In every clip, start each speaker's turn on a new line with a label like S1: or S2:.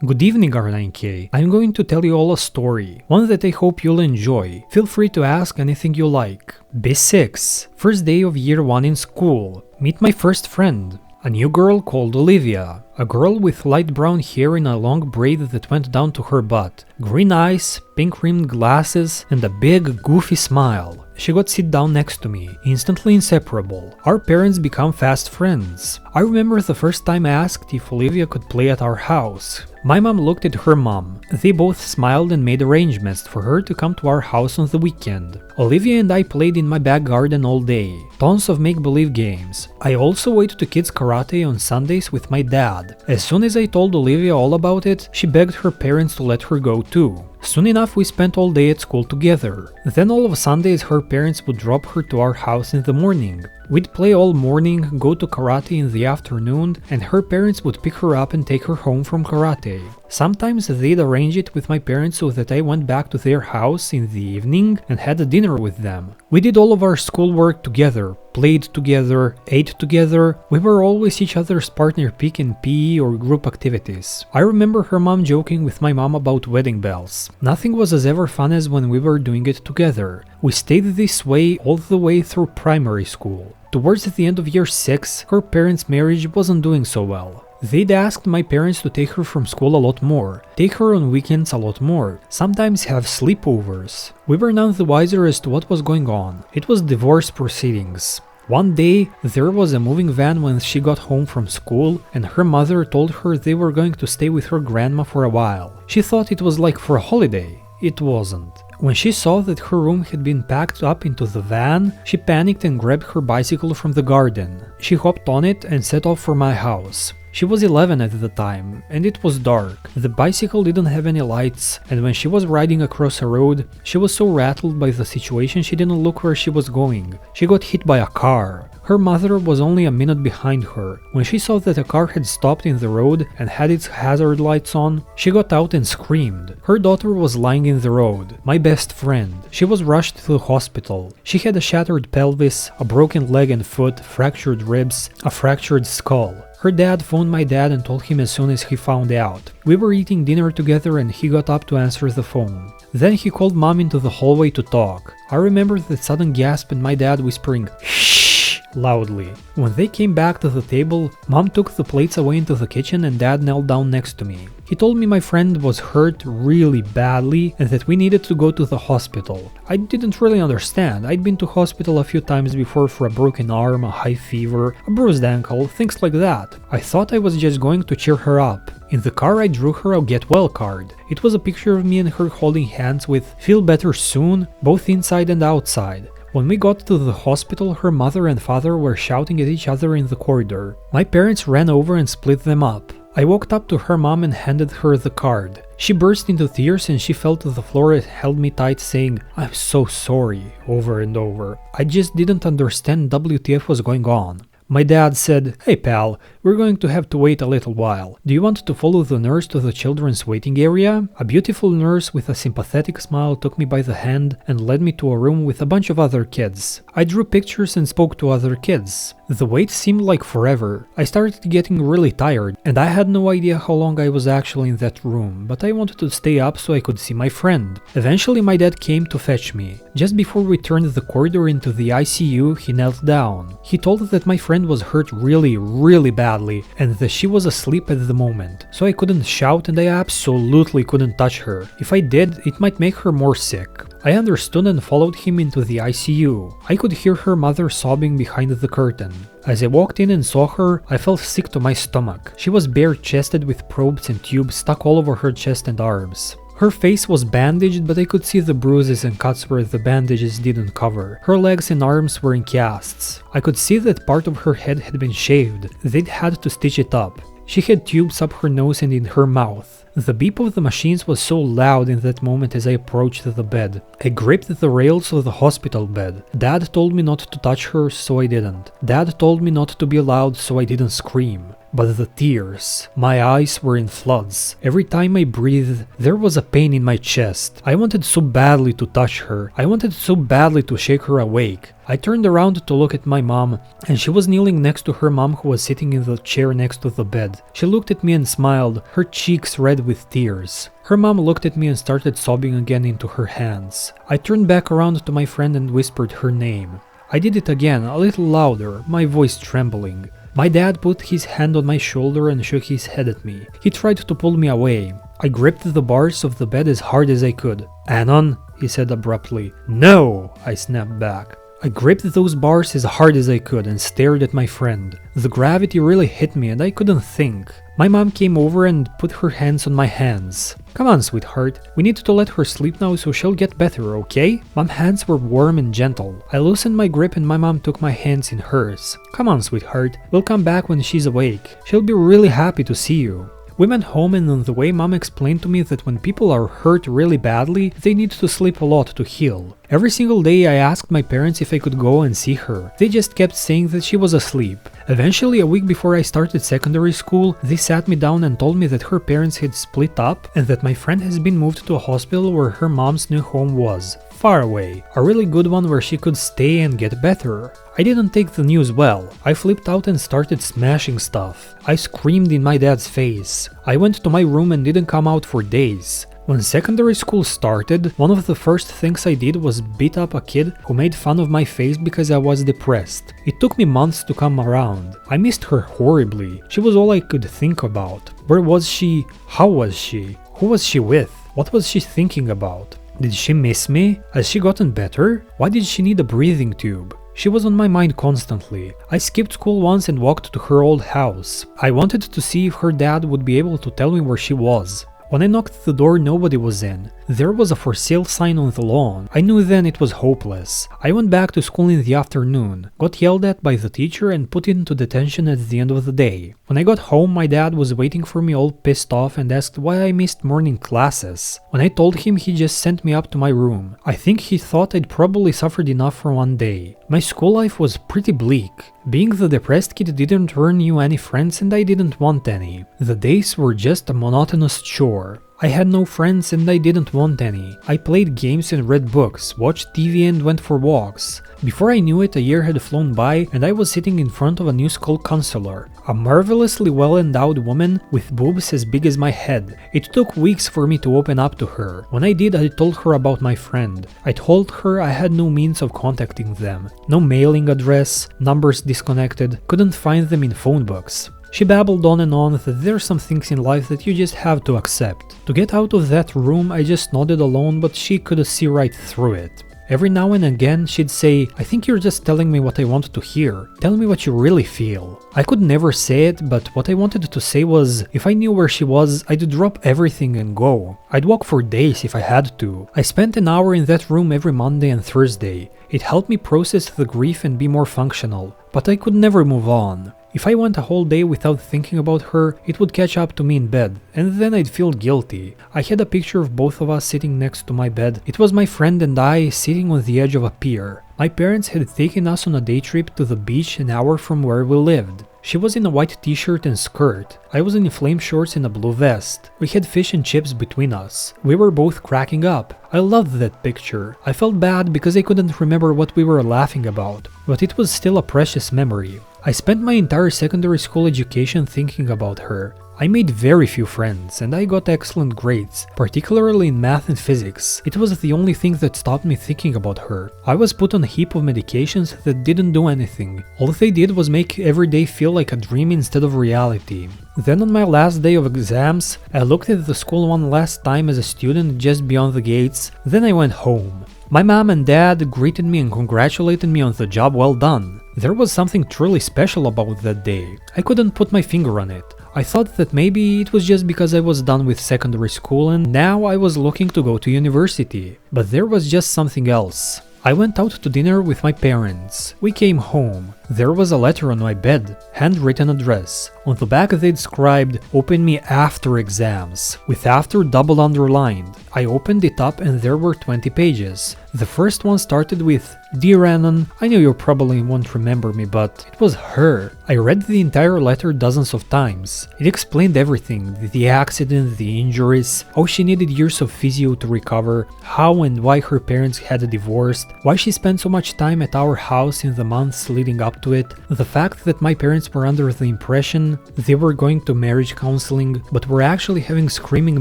S1: Good evening, R9K. I'm going to tell you all a story, one that I hope you'll enjoy. Feel free to ask anything you like. B6. First day of year 1 in school. Meet my first friend. A new girl called Olivia. A girl with light brown hair in a long braid that went down to her butt. Green eyes, pink-rimmed glasses, and a big, goofy smile. She got sit down next to me, instantly inseparable. Our parents become fast friends. I remember the first time I asked if Olivia could play at our house. My mom looked at her mom. They both smiled and made arrangements for her to come to our house on the weekend. Olivia and I played in my back garden all day. Tons of make-believe games. I also went to kids karate on Sundays with my dad. As soon as I told Olivia all about it, she begged her parents to let her go too. Soon enough we spent all day at school together. Then all of Sundays her parents would drop her to our house in the morning. We'd play all morning, go to karate in the afternoon, and her parents would pick her up and take her home from karate. Sometimes they'd arrange it with my parents so that I went back to their house in the evening and had a dinner with them. We did all of our schoolwork together, played together, ate together. We were always each other's partner pick in PE or group activities. I remember her mom joking with my mom about wedding bells. Nothing was as ever fun as when we were doing it together. We stayed this way all the way through primary school. Towards the end of year 6, her parents' marriage wasn't doing so well. They'd asked my parents to take her from school a lot more, take her on weekends a lot more, sometimes have sleepovers. We were none the wiser as to what was going on. It was divorce proceedings. One day, there was a moving van when she got home from school, and her mother told her they were going to stay with her grandma for a while. She thought it was like for a holiday. It wasn't. When she saw that her room had been packed up into the van, she panicked and grabbed her bicycle from the garden. She hopped on it and set off for my house. She was 11 at the time, and it was dark. The bicycle didn't have any lights, and when she was riding across a road, she was so rattled by the situation she didn't look where she was going. She got hit by a car. Her mother was only a minute behind her. When she saw that a car had stopped in the road and had its hazard lights on, she got out and screamed. Her daughter was lying in the road, my best friend. She was rushed to the hospital. She had a shattered pelvis, a broken leg and foot, fractured ribs, a fractured skull. Her dad phoned my dad and told him as soon as he found out. We were eating dinner together and he got up to answer the phone. Then he called mom into the hallway to talk. I remember that sudden gasp and my dad whispering, "Shh!" loudly. When they came back to the table, mom took the plates away into the kitchen and dad knelt down next to me. He told me my friend was hurt really badly and that we needed to go to the hospital. I didn't really understand. I'd been to hospital a few times before for a broken arm, a high fever, a bruised ankle, things like that. I thought I was just going to cheer her up. In the car I drew her a get well card. It was a picture of me and her holding hands with "Feel better soon," both inside and outside. When we got to the hospital, her mother and father were shouting at each other in the corridor. My parents ran over and split them up. I walked up to her mom and handed her the card. She burst into tears and she fell to the floor and held me tight saying, "I'm so sorry," over and over. I just didn't understand WTF was going on. My dad said, "Hey pal, we're going to have to wait a little while. Do you want to follow the nurse to the children's waiting area?" A beautiful nurse with a sympathetic smile took me by the hand and led me to a room with a bunch of other kids. I drew pictures and spoke to other kids. The wait seemed like forever. I started getting really tired, and I had no idea how long I was actually in that room, but I wanted to stay up so I could see my friend. Eventually my dad came to fetch me. Just before we turned the corridor into the ICU, he knelt down. He told that my friend was hurt really badly, and that she was asleep at the moment, so I couldn't shout and I absolutely couldn't touch her. If I did, it might make her more sick. I understood and followed him into the ICU. I could hear her mother sobbing behind the curtain. As I walked in and saw her, I felt sick to my stomach. She was bare-chested with probes and tubes stuck all over her chest and arms. Her face was bandaged, but I could see the bruises and cuts where the bandages didn't cover. Her legs and arms were in casts. I could see that part of her head had been shaved. They'd had to stitch it up. She had tubes up her nose and in her mouth. The beep of the machines was so loud in that moment as I approached the bed. I gripped the rails of the hospital bed. Dad told me not to touch her, so I didn't. Dad told me not to be loud, so I didn't scream. but the tears. My eyes were in floods. Every time I breathed, there was a pain in my chest. I wanted so badly to touch her. I wanted so badly to shake her awake. I turned around to look at my mom, and she was kneeling next to her mom who was sitting in the chair next to the bed. She looked at me and smiled, her cheeks red with tears. Her mom looked at me and started sobbing again into her hands. I turned back around to my friend and whispered her name. I did it again, a little louder, my voice trembling. My dad put his hand on my shoulder and shook his head at me. He tried to pull me away. I gripped the bars of the bed as hard as I could. "Anon," he said abruptly. "No!" I snapped back. I gripped those bars as hard as I could and stared at my friend. The gravity really hit me and I couldn't think. My mom came over and put her hands on my hands. "Come on, sweetheart. We need to let her sleep now so she'll get better, okay?" Mom's hands were warm and gentle. I loosened my grip and my mom took my hands in hers. "Come on, sweetheart. We'll come back when she's awake. She'll be really happy to see you." We went home, and on the way mom explained to me that when people are hurt really badly, they need to sleep a lot to heal. Every single day I asked my parents if I could go and see her. They just kept saying that she was asleep. Eventually, a week before I started secondary school, they sat me down and told me that her parents had split up and that my friend has been moved to a hospital where her mom's new home was. Far away. A really good one where she could stay and get better. I didn't take the news well. I flipped out and started smashing stuff. I screamed in my dad's face. I went to my room and didn't come out for days. When secondary school started, one of the first things I did was beat up a kid who made fun of my face because I was depressed. It took me months to come around. I missed her horribly. She was all I could think about. Where was she? How was she? Who was she with? What was she thinking about? Did she miss me? Has she gotten better? Why did she need a breathing tube? She was on my mind constantly. I skipped school once and walked to her old house. I wanted to see if her dad would be able to tell me where she was. When I knocked the door, nobody was in. There was a for sale sign on the lawn. I knew then it was hopeless. I went back to school in the afternoon, got yelled at by the teacher and put into detention at the end of the day. When I got home, my dad was waiting for me all pissed off and asked why I missed morning classes. When I told him, he just sent me up to my room. I think he thought I'd probably suffered enough for one day. My school life was pretty bleak. Being the depressed kid didn't earn you any friends and I didn't want any. The days were just a monotonous chore. I had no friends and I didn't want any. I played games and read books, watched TV and went for walks. Before I knew it, a year had flown by and I was sitting in front of a new school counselor, a marvelously well-endowed woman with boobs as big as my head. It took weeks for me to open up to her. When I did, I told her about my friend. I told her I had no means of contacting them. No mailing address, numbers disconnected, couldn't find them in phone books. She babbled on and on that there are some things in life that you just have to accept. To get out of that room, I just nodded alone, but she could see right through it. Every now and again, she'd say, "I think you're just telling me what I want to hear. Tell me what you really feel." I could never say it, but what I wanted to say was, if I knew where she was, I'd drop everything and go. I'd walk for days if I had to. I spent an hour in that room every Monday and Thursday. It helped me process the grief and be more functional, but I could never move on. If I went a whole day without thinking about her, it would catch up to me in bed, and then I'd feel guilty. I had a picture of both of us sitting next to my bed. It was my friend and I sitting on the edge of a pier. My parents had taken us on a day trip to the beach an hour from where we lived. She was in a white t-shirt and skirt. I was in flame shorts and a blue vest. We had fish and chips between us. We were both cracking up. I loved that picture. I felt bad because I couldn't remember what we were laughing about, but it was still a precious memory. I spent my entire secondary school education thinking about her. I made very few friends, and I got excellent grades, particularly in math and physics. It was the only thing that stopped me thinking about her. I was put on a heap of medications that didn't do anything. All they did was make every day feel like a dream instead of reality. Then on my last day of exams, I looked at the school one last time as a student just beyond the gates, then I went home. My mom and dad greeted me and congratulated me on the job well done. There was something truly special about that day. I couldn't put my finger on it. I thought that maybe it was just because I was done with secondary school and now I was looking to go to university. But there was just something else. I went out to dinner with my parents. We came home. There was a letter on my bed, handwritten address. On the back they described, "Open me after exams," with after double underlined. I opened it up and there were 20 pages. The first one started with, "Dear Anon, I know you probably won't remember me, but it was her." I read the entire letter dozens of times. It explained everything, the accident, the injuries, how she needed years of physio to recover, how and why her parents had divorced, why she spent so much time at our house in the months leading up to it, the fact that my parents were under the impression they were going to marriage counseling but were actually having screaming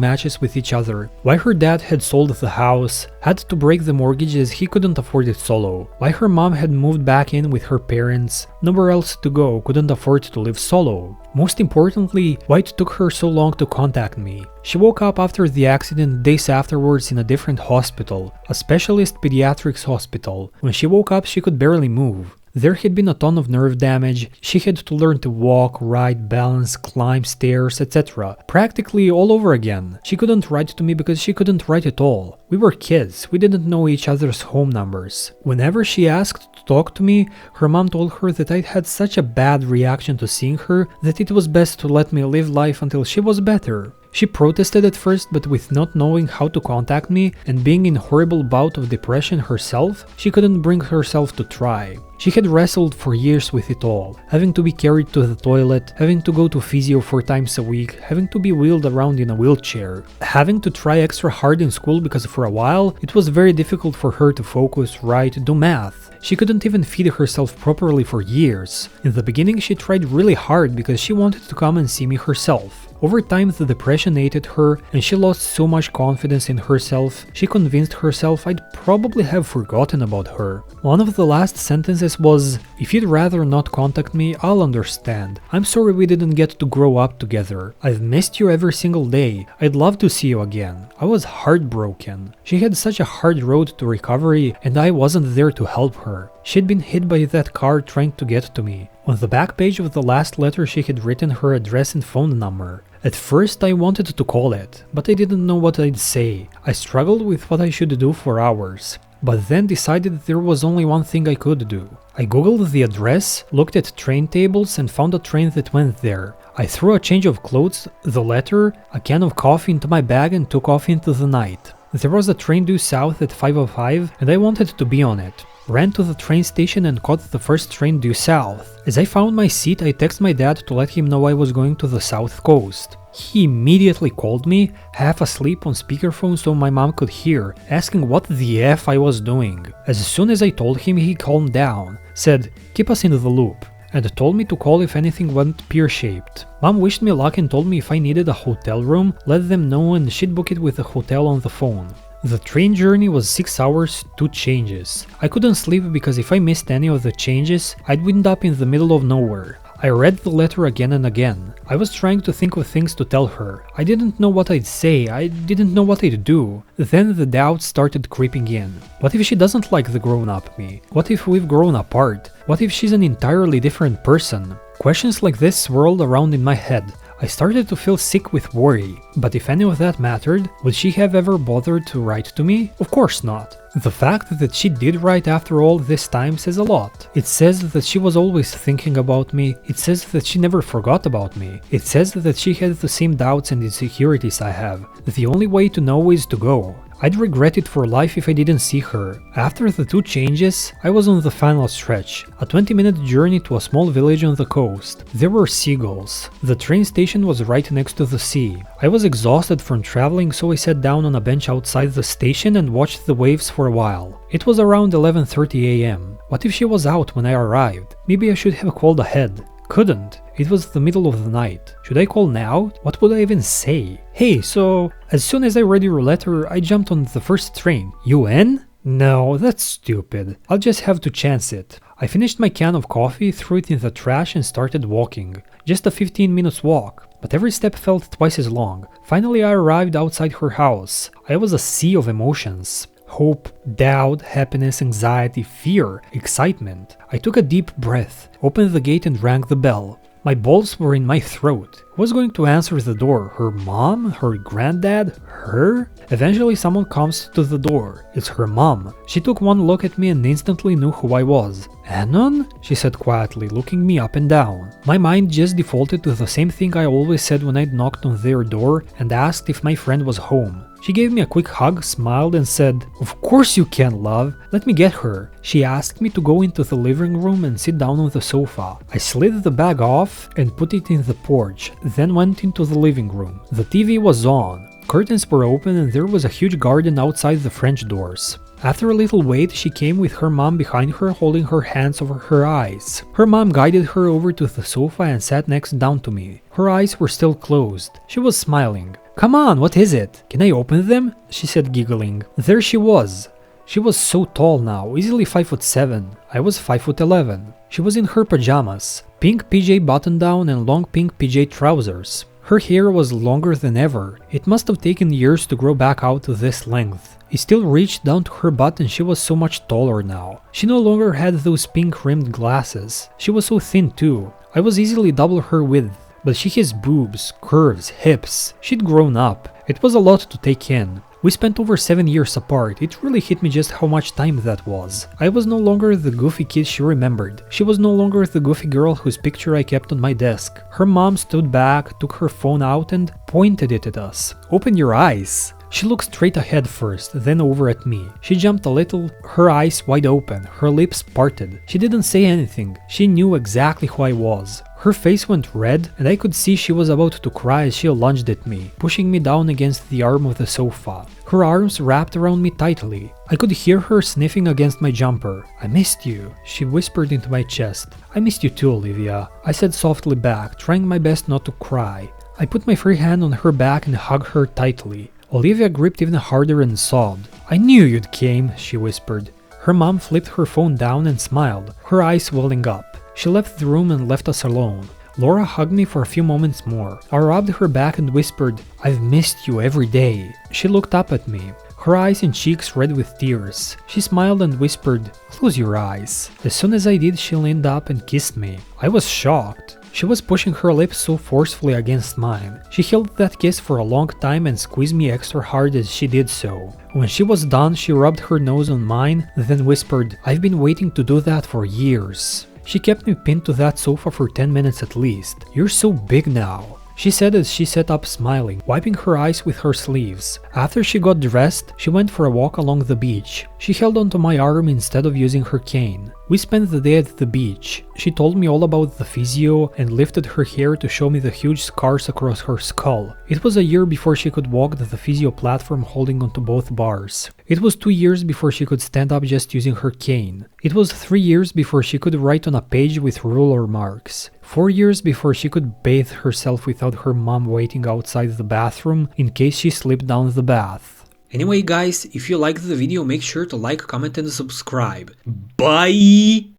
S1: matches with each other, why her dad had sold the house, had to break the mortgage as he couldn't afford it solo, why her mom had moved back in with her parents, nowhere else to go, couldn't afford to live solo. Most importantly, why it took her so long to contact me. She woke up after the accident days afterwards in a different hospital, a specialist pediatrics hospital. When she woke up she could barely move. There had been a ton of nerve damage, she had to learn to walk, ride, balance, climb stairs, etc. Practically all over again. She couldn't write to me because she couldn't write at all. We were kids, we didn't know each other's home numbers. Whenever she asked to talk to me, her mom told her that I'd had such a bad reaction to seeing her that it was best to let me live life until she was better. She protested at first, but with not knowing how to contact me and being in horrible bout of depression herself, she couldn't bring herself to try. She had wrestled for years with it all, having to be carried to the toilet, having to go to physio 4 times a week, having to be wheeled around in a wheelchair, having to try extra hard in school because for a while it was very difficult for her to focus, write, do math. She couldn't even feed herself properly for years. In the beginning she tried really hard because she wanted to come and see me herself. Over time the depression ate at her and she lost so much confidence in herself, she convinced herself I'd probably have forgotten about her. One of the last sentences was, "If you'd rather not contact me, I'll understand. I'm sorry we didn't get to grow up together. I've missed you every single day. I'd love to see you again." I was heartbroken. She had such a hard road to recovery and I wasn't there to help her. She'd been hit by that car trying to get to me. On the back page of the last letter she had written her address and phone number. At first I wanted to call it, but I didn't know what I'd say. I struggled with what I should do for hours, but then decided there was only one thing I could do. I googled the address, looked at train tables and found a train that went there. I threw a change of clothes, the letter, a can of coffee into my bag and took off into the night. There was a train due south at 5:05 and I wanted to be on it. Ran to the train station and caught the first train due south. As I found my seat, I texted my dad to let him know I was going to the south coast. He immediately called me, half asleep on speakerphone so my mom could hear, asking what the F I was doing. As soon as I told him, he calmed down, said, "Keep us in the loop," and told me to call if anything went pear-shaped. Mom wished me luck and told me if I needed a hotel room, let them know and she'd book it with the hotel on the phone. The train journey was 6 hours, 2 changes. I couldn't sleep because if I missed any of the changes, I'd wind up in the middle of nowhere. I read the letter again and again. I was trying to think of things to tell her. I didn't know what I'd say, I didn't know what I'd do. Then the doubts started creeping in. What if she doesn't like the grown-up me? What if we've grown apart? What if she's an entirely different person? Questions like this swirled around in my head. I started to feel sick with worry, but if any of that mattered, would she have ever bothered to write to me? Of course not. The fact that she did write after all this time says a lot. It says that she was always thinking about me, it says that she never forgot about me, it says that she had the same doubts and insecurities I have. The only way to know is to go. I'd regret it for life if I didn't see her. After the 2 changes, I was on the final stretch, a 20-minute journey to a small village on the coast. There were seagulls. The train station was right next to the sea. I was exhausted from traveling, so I sat down on a bench outside the station and watched the waves for a while. It was around 11:30 a.m. What if she was out when I arrived? Maybe I should have called ahead. Couldn't. It was the middle of the night. Should I call now? What would I even say? Hey, so, as soon as I read your letter, I jumped on the first train. You in? No, that's stupid. I'll just have to chance it. I finished my can of coffee, threw it in the trash and started walking. Just a 15 minutes walk, but every step felt twice as long. Finally I arrived outside her house. I was a sea of emotions. Hope, doubt, happiness, anxiety, fear, excitement. I took a deep breath, opened the gate and rang the bell. My balls were in my throat. Who was going to answer the door? Her mom? Her granddad? Her? Eventually someone comes to the door. It's her mom. She took one look at me and instantly knew who I was. "Anon?" she said quietly, looking me up and down. My mind just defaulted to the same thing I always said when I'd knocked on their door and asked if my friend was home. She gave me a quick hug, smiled and said, "Of course you can, love. Let me get her." She asked me to go into the living room and sit down on the sofa. I slid the bag off and put it in the porch, then went into the living room. The TV was on. Curtains were open and there was a huge garden outside the French doors. After a little wait, she came with her mom behind her, holding her hands over her eyes. Her mom guided her over to the sofa and sat next down to me. Her eyes were still closed. She was smiling. "Come on, what is it? Can I open them?" she said, giggling. There she was. She was so tall now, easily 5'7". I was 5'11". She was in her pajamas, pink PJ button-down and long pink PJ trousers. Her hair was longer than ever. It must have taken years to grow back out to this length. It still reached down to her butt and she was so much taller now. She no longer had those pink-rimmed glasses. She was so thin too. I was easily double her width. But she has boobs, curves, hips. She'd grown up. It was a lot to take in. We spent over 7 years apart. It really hit me just how much time that was. I was no longer the goofy kid she remembered. She was no longer the goofy girl whose picture I kept on my desk. Her mom stood back, took her phone out and pointed it at us. "Open your eyes." She looked straight ahead first, then over at me. She jumped a little, her eyes wide open, her lips parted. She didn't say anything. She knew exactly who I was. Her face went red, and I could see she was about to cry as she lunged at me, pushing me down against the arm of the sofa. Her arms wrapped around me tightly. I could hear her sniffing against my jumper. "I missed you," she whispered into my chest. "I missed you too, Olivia," I said softly back, trying my best not to cry. I put my free hand on her back and hugged her tightly. Olivia gripped even harder and sobbed. "I knew you'd came," she whispered. Her mom flipped her phone down and smiled, her eyes welling up. She left the room and left us alone. Laura hugged me for a few moments more. I rubbed her back and whispered, "I've missed you every day." She looked up at me, her eyes and cheeks red with tears. She smiled and whispered, "Close your eyes." As soon as I did, she leaned up and kissed me. I was shocked. She was pushing her lips so forcefully against mine. She held that kiss for a long time and squeezed me extra hard as she did so. When she was done, she rubbed her nose on mine, then whispered, "I've been waiting to do that for years." She kept me pinned to that sofa for 10 minutes at least. "You're so big now," she said as she sat up smiling, wiping her eyes with her sleeves. After she got dressed, she went for a walk along the beach. She held onto my arm instead of using her cane. We spent the day at the beach. She told me all about the physio and lifted her hair to show me the huge scars across her skull. It was a year before she could walk the physio platform holding onto both bars. It was 2 years before she could stand up just using her cane. It was 3 years before she could write on a page with ruler marks. 4 years before she could bathe herself without her mom waiting outside the bathroom in case she slipped down the bath. Anyway guys, if you liked the video, make sure to like, comment and subscribe. Bye!